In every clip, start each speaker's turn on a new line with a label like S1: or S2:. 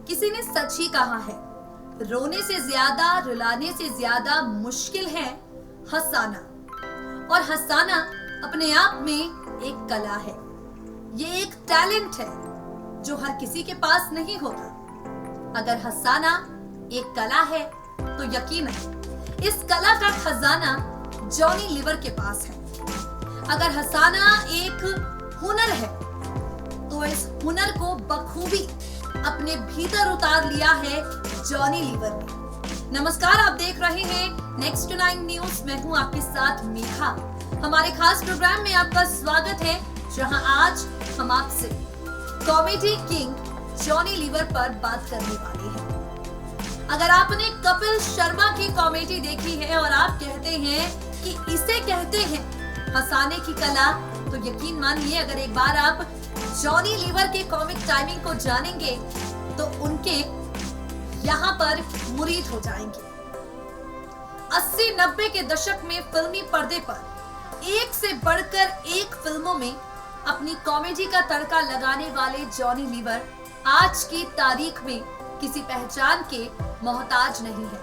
S1: किसी ने सच ही कहा है, रोने से ज्यादा, रुलाने से ज्यादा मुश्किल है हंसाना। और हंसाना अपने आप में एक कला है। ये एक टैलेंट है जो हर किसी के पास नहीं होता। अगर हंसाना एक कला है तो यकीनन इस कला का खजाना जॉनी लीवर के पास है। अगर हंसाना एक हुनर है तो इस हुनर को बखूबी अपने भीतर उतार लिया है जॉनी लीवर ने। नमस्कार, आप देख रहे हैं नेक्स्ट 9 न्यूज। मैं हूं आपके साथ मेघा। हमारे खास प्रोग्राम में आपका स्वागत है, जहां आज हम आपसे कॉमेडी किंग जॉनी लीवर पर बात करने वाले हैं। अगर आपने कपिल शर्मा की कॉमेडी देखी है और आप कहते हैं कि इसे कहते हैं हंसाने की कला, तो यकीन मानिए अगर एक बार आप जॉनी लीवर के कॉमिक टाइमिंग को जानेंगे तो उनके यहाँ पर मुरीद हो जाएंगे। 80-90 के दशक में फिल्मी पर्दे पर एक से बढ़कर एक फिल्मों में अपनी कॉमेडी का तड़का लगाने वाले जॉनी लीवर आज की तारीख में किसी पहचान के मोहताज नहीं है।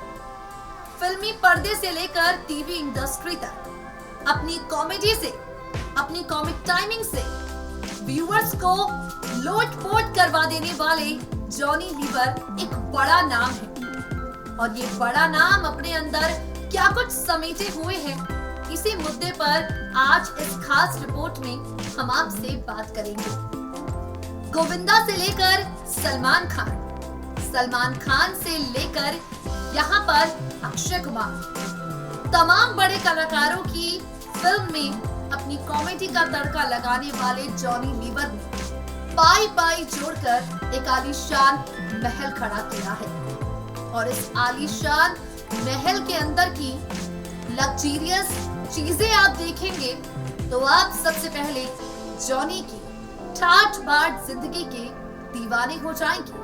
S1: फिल्मी पर्दे से लेकर टीवी इंडस्ट्री तक अपनी कॉमेडी से, अपनी कॉमिक टाइमिंग से व्यूअर्स को लोट-पोट करवा देने वाले जॉनी लीवर एक बड़ा नाम है। और ये बड़ा नाम अपने अंदर क्या कुछ समेटे हुए है, इसी मुद्दे पर आज इस खास रिपोर्ट में हम आपसे बात करेंगे। गोविंदा से लेकर सलमान खान, सलमान खान से लेकर यहाँ पर अक्षय कुमार, तमाम बड़े कलाकारों की फिल्म में अपनी कॉमेडी का तड़का लगाने वाले जॉनी लीवर ने पाई पाई जोड़कर एक आलीशान महल खड़ा किया है। और इस आलीशान महल के अंदर की लग्जरियस चीजें आप देखेंगे तो आप सबसे पहले जॉनी की ठाट बाट जिंदगी के दीवाने हो जाएंगे।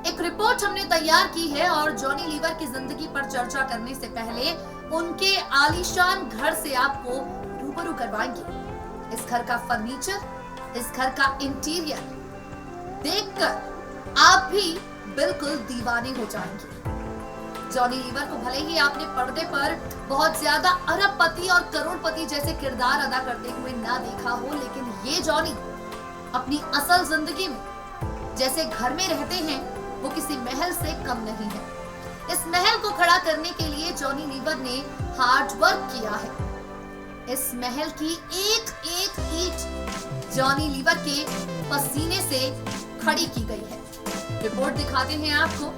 S1: एक रिपोर्ट हमने तैयार की है और जॉनी लीवर की जिंदगी पर चर्चा करने से पहले उनके आलीशान घर से आपको रूबरू करवाएंगे। इस घर का फर्नीचर, इस घर का इंटीरियर देखकर आप भी बिल्कुल दीवाने हो जाएंगे। जॉनी लीवर को भले ही आपने पर्दे पर बहुत ज्यादा अरबपति और करोड़पति जैसे किरदार अदा करते हुए ना देखा हो, लेकिन ये जॉनी अपनी असल जिंदगी में जैसे घर में रहते हैं वो किसी महल से कम नहीं है। इस महल को खड़ा करने के लिए जॉनी लीवर ने हार्ड वर्क किया है। इस महल की एक एक ईंट जॉनी लीवर के पसीने से खड़ी की गई है। रिपोर्ट दिखाते हैं आपको,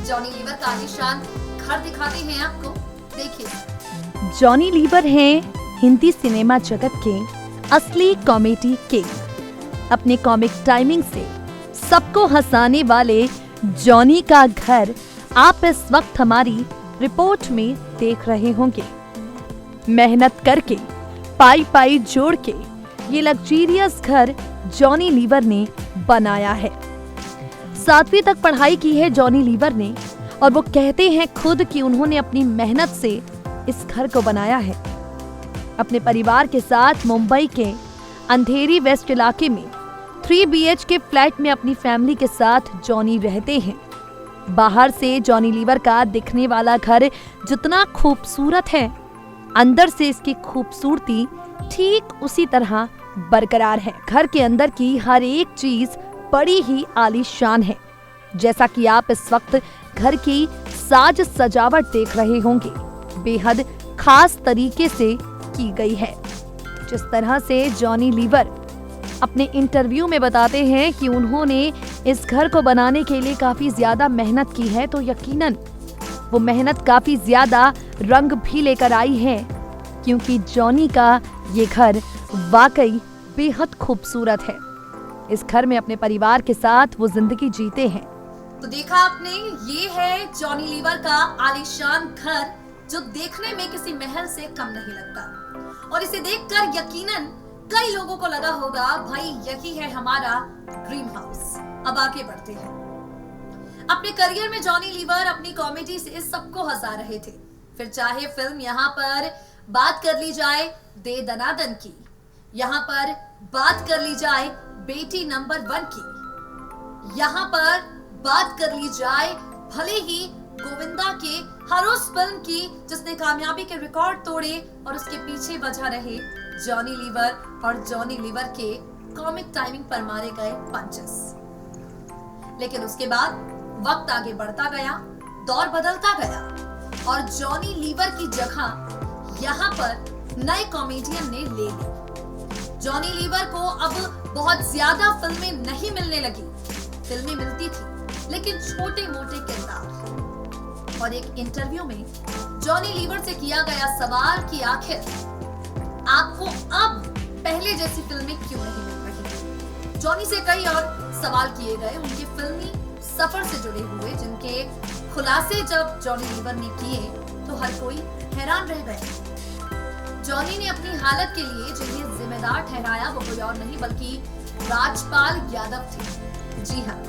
S1: जॉनी लीवर का आलीशान घर दिखाते हैं आपको, देखिए।
S2: जॉनी लीवर हैं हिंदी सिनेमा जगत के असली कॉमेडी किंग। अपने कॉमिक टाइमिंग से सबको हंसाने वाले जॉनी का घर आप इस वक्त हमारी रिपोर्ट में देख रहे होंगे। मेहनत करके, पाई पाई जोड़ के ये लग्जरियस घर जॉनी लीवर ने बनाया है। 7वीं तक पढ़ाई की है जॉनी लीवर ने और वो कहते हैं खुद कि उन्होंने अपनी मेहनत से इस घर को बनाया है। अपने परिवार के साथ मुंबई के अंधेरी वेस्ट इलाके में 3 BHK फ्लैट में अपनी फैमिली के साथ जॉनी रहते हैं। बाहर से जॉनी लीवर का दिखने वाला घर जितना खूबसूरत है, अंदर से इसकी खूबसूरती ठीक उसी तरह बरकरार है। घर के अंदर की हर एक चीज बड़ी ही आलीशान है। जैसा कि आप इस वक्त घर की साज सजावट देख रहे होंगे, बेहद खास तरीके से की गई है। जिस तरह से जॉनी लीवर अपने इंटरव्यू में बताते हैं कि उन्होंने इस घर को बनाने के लिए काफी ज्यादा मेहनत की है, तो यकीनन वो मेहनत काफी ज्यादा रंग भी लेकर आई है, क्योंकि जॉनी का ये घर वाकई बेहद खूबसूरत है। इस घर में अपने परिवार के साथ वो जिंदगी जीते हैं।
S1: तो देखा आपने, ये है जॉनी लीवर का आलीशान घर जो देखने में किसी महल से कम नहीं लगता। और इसे देखकर यकीनन कई लोगों को लगा होगा भाई यही है हमारा ड्रीम हाउस। अब आगे बढ़ते हैं। अपने करियर में जॉनी लीवर अपनी कॉमेडी से सबको हंसा रहे थे। फिर चाहे फिल्म यहाँ पर बात कर ली जाए दे दनादन की, यहाँ पर बात कर ली जाए बेटी नंबर 1 की, यहाँ पर बात कर ली जाए भले ही गोविंदा के हर उस फिल्म की जिसने कामयाबी के रिकॉर्ड तोड़े और उसके पीछे वजह रहे जॉनी लीवर और जॉनी लीवर के कॉमिक टाइमिंग पर मारे गए पंचेस। लेकिन उसके बाद वक्त आगे बढ़ता गया, दौर बदलता गया और जॉनी लीवर की जगह यहाँ पर नए कॉमेडियन ने ले ली। जॉनी लीवर को अब बहुत ज्यादा फिल्में नहीं मिलने लगी, फिल्में मिलती थी लेकिन छोटे मोटे किरदार। और एक इंटरव्यू में जॉनी लीवर से किया गया सवाल कि आखिर आपको अब पहले जैसी फिल्में क्यों नहीं मिल रही, जॉनी से कई और सवाल किए गए उनके फिल्मी सफर से जुड़े हुए, जिनके खुलासे जब जॉनी लीवर ने किए तो हर कोई हैरान रह गए। जॉनी ने अपनी हालत के लिए जिन्हें जिम्मेदार ठहराया वो कोई और नहीं बल्कि राजपाल यादव थे। जी हाँ,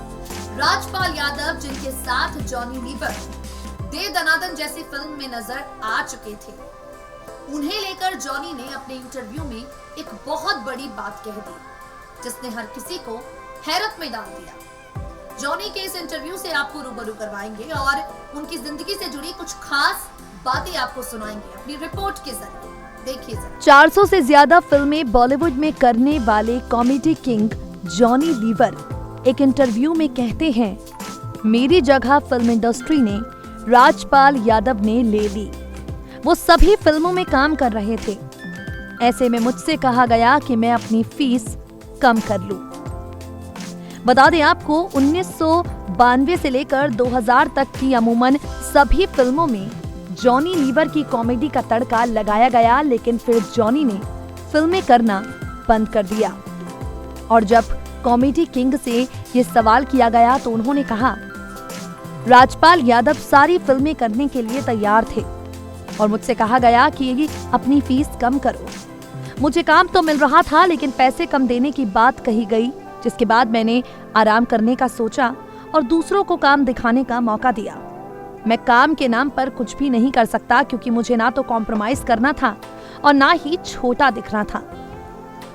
S1: राजपाल यादव, जिनके साथ जॉनी लीवर दे दनादन जैसी फिल्म में नजर आ चुके थे। उन्हें लेकर जॉनी ने अपने इंटरव्यू में एक बहुत बड़ी बात कह दी जिसने हर किसी को हैरत में डाल दिया। जॉनी के इस इंटरव्यू से आपको रूबरू करवाएंगे और उनकी जिंदगी से जुड़ी कुछ खास बातें आपको सुनाएंगे अपनी रिपोर्ट के जरिए। देखिए जरा।
S2: 400 से ज्यादा फिल्में बॉलीवुड में करने वाले कॉमेडी किंग जॉनी लीवर एक इंटरव्यू में कहते हैं, मेरी जगह फिल्म इंडस्ट्री ने राजपाल यादव ने ले ली। वो सभी फिल्मों में काम कर रहे थे। ऐसे में मुझसे कहा गया कि मैं अपनी फीस कम कर लूं। बता दें आपको, 1992 से लेकर 2000 तक की अमूमन सभी फिल्मों में जॉनी लीवर की कॉमेडी का तड़का लगाया गया, लेकिन फिर जॉनी ने फिल्में करना बंद कर दिया। और जब कॉमेडी किंग से ये सवाल किया गया तो उन्होंने कहा, राजपाल यादव सारी फिल्में करने के लिए तैयार थे और मुझसे कहा गया कि ये अपनी फीस कम करो। मुझे काम तो मिल रहा था लेकिन पैसे कम देने की बात कही गई, जिसके बाद मैंने आराम करने का सोचा और दूसरों को काम दिखाने का मौका दिया। मैं काम के नाम पर कुछ भी नहीं कर सकता क्योंकि मुझे ना तो कॉम्प्रोमाइज करना था और ना ही छोटा दिखना था।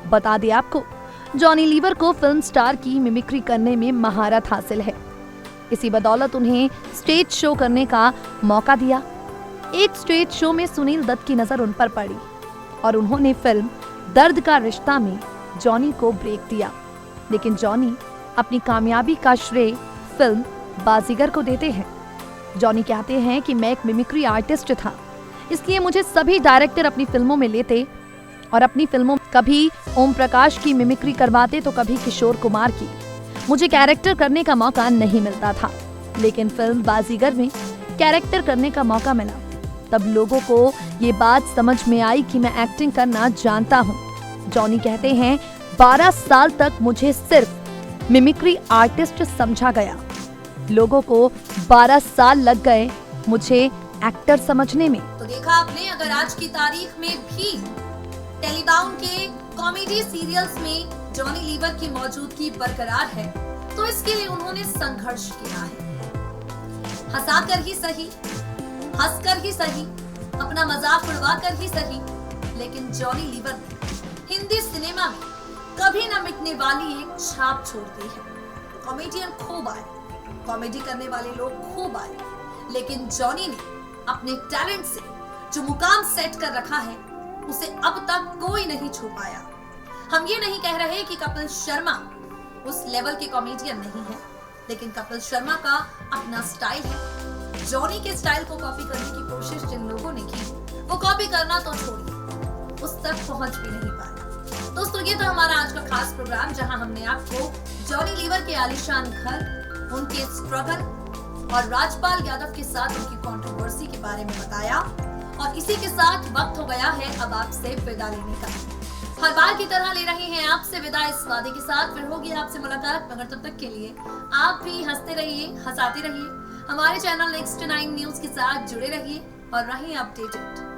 S2: बता दें आपको, जॉनी लीवर को फिल्म स्टार की मिमिक्री करने में महारत हासिल है। इसी बदौलत उन्हें स्टेज शो करने का मौका दिया। एक स्टेज शो में सुनील दत्त की नजर उन पर पड़ी और उन्होंने फिल्म दर्द का रिश्ता में जॉनी को ब्रेक दिया। लेकिन जॉनी अपनी कामयाबी का श्रेय फिल्म बाजीगर को देते हैं। जॉनी कहते हैं कि मैं एक मिमिक्री आर्टिस्ट था, इसलिए मुझे सभी डायरेक्टर अपनी फिल्मों में लेते और अपनी फिल्मों में कभी ओम प्रकाश की मिमिक्री करवाते तो कभी किशोर कुमार की। मुझे कैरेक्टर करने का मौका नहीं मिलता था, लेकिन फिल्म बाजीगर में कैरेक्टर करने का मौका मिला। तब लोगों को ये बात समझ में आई कि मैं एक्टिंग करना जानता हूँ। जॉनी कहते हैं, 12 साल तक मुझे सिर्फ मिमिक्री आर्टिस्ट समझा गया। लोगों को 12 साल लग गए मुझे एक्टर समझने में।
S1: तो देखा आपने, अगर आज की तारीख में भी टेलीबाउंड के कॉमेडी सीरियल्स में जॉनी लीवर की मौजूदगी बरकरार है तो इसके लिए उन्होंने संघर्ष किया है। हंसाकर ही सही, हंसकर ही सही, अपना मजाक उड़वाकर ही सही, लेकिन जॉनी लीवर ने हिंदी सिनेमा में कभी न मिटने वाली एक छाप छोड़ दी है। कॉमेडियन खूब आए, कॉमेडी करने वाले लोग खूब आए, लेकिन जॉनी ने अपने टैलेंट से जो मुकाम सेट कर रखा है उसे अब तक कोई नहीं छू पाया। हम ये नहीं कह रहे कि कपिल शर्मा उस लेवल के कॉमेडियन नहीं है, लेकिन कपिल शर्मा का अपना स्टाइल है। जॉनी के स्टाइल को कॉपी करने की कोशिश जिन लोगों ने की वो कॉपी करना तो छोड़िए, उस तक पहुंच भी नहीं पाए। दोस्तों, ये था हमारा आज का खास प्रोग्राम जहां हमने आपको जॉनी लीवर के आलीशान घर, उनके स्ट्रगल और राजपाल यादव के साथ उनकी कंट्रोवर्सी के बारे में बताया। और इसी के साथ वक्त हो गया है अब आपसे विदा लेने का। हर बार की तरह ले रहे हैं आपसे विदा इस वादे के साथ, फिर होगी आपसे मुलाकात, मगर तब तक के लिए आप भी हंसते रहिए, हंसाते रहिए। हमारे चैनल नेक्स्ट 9 न्यूज के साथ जुड़े रहिए और रहिए अपडेटेड।